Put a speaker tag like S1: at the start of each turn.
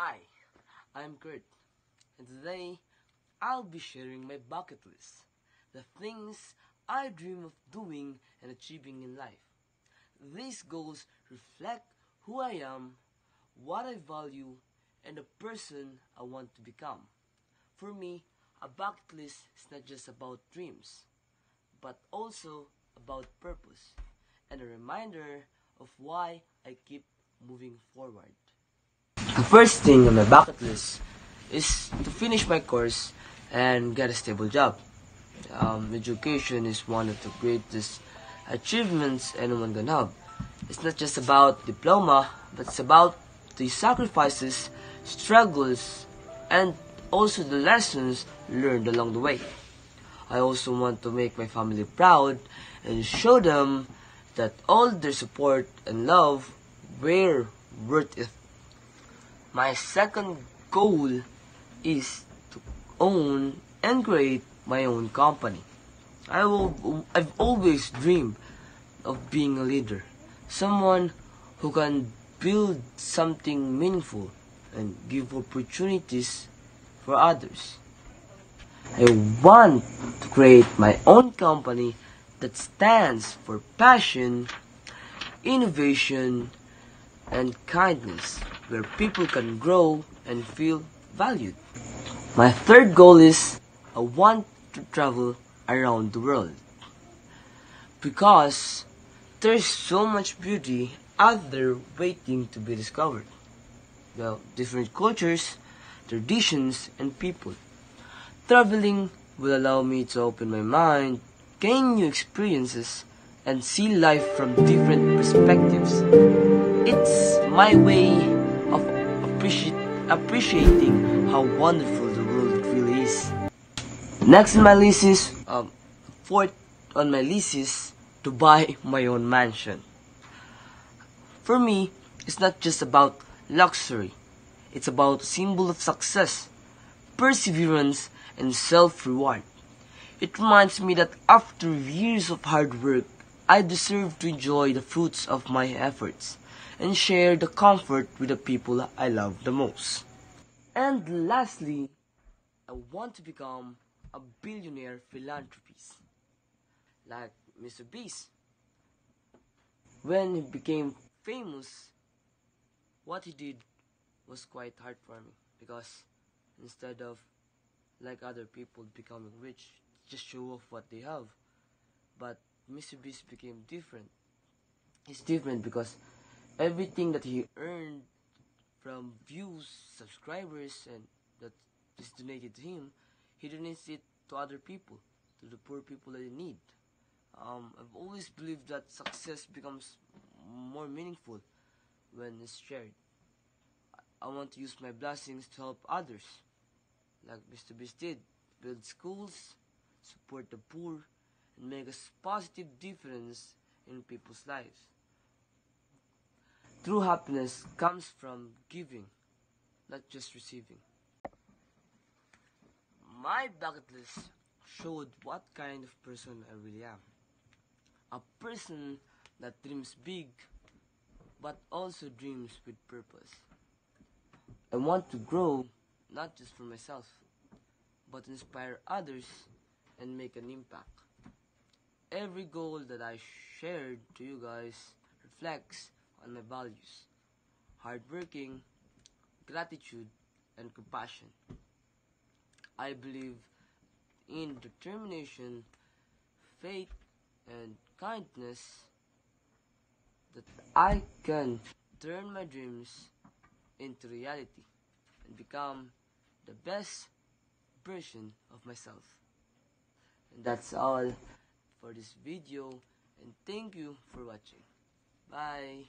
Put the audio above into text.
S1: Hi, I'm Kurt, and today I'll be sharing my bucket list, the things I dream of doing and achieving in life. These goals reflect who I am, what I value, and the person I want to become. For me, a bucket list is not just about dreams, but also about purpose and a reminder of why I keep moving forward. The first thing on my bucket list is to finish my course and get a stable job. Education is one of the greatest achievements anyone can have. It's not just about diploma, but it's about the sacrifices, struggles, and also the lessons learned along the way. I also want to make my family proud and show them that all their support and love were worth it. My second goal is to own and create my own company. I've always dreamed of being a leader, someone who can build something meaningful and give opportunities for others. I want to create my own company that stands for passion, innovation, and kindness, where people can grow and feel valued. My third goal is I want to travel around the world because there's so much beauty out there waiting to be discovered. Well, different cultures, traditions, and people. Traveling will allow me to open my mind, gain new experiences, and see life from different perspectives. It's my way of appreciating how wonderful the world really is. Next on my list is, fourth on my list is to buy my own mansion. For me, it's not just about luxury. It's about a symbol of success, perseverance, and self-reward. It reminds me that after years of hard work, I deserve to enjoy the fruits of my efforts and share the comfort with the people I love the most. And lastly, I want to become a billionaire philanthropist like Mr. Beast. When he became famous, what he did was quite heartwarming because instead of like other people becoming rich, just show off what they have, but Mr. Beast became different. He's different because everything that he earned from views, subscribers, and that is donated to him, he donates it to other people, to the poor people that in need. I've always believed that success becomes more meaningful when it's shared. I want to use my blessings to help others, like Mr. Beast did, build schools, support the poor, and make a positive difference in people's lives. True happiness comes from giving, not just receiving. My bucket list showed what kind of person I really am. A person that dreams big, but also dreams with purpose. I want to grow, not just for myself, but inspire others and make an impact. Every goal that I shared to you guys reflects on my values: hardworking, gratitude, and compassion. I believe in determination, faith, and kindness that I can turn my dreams into reality and become the best version of myself. And that's all for this video, and thank you for watching. Bye.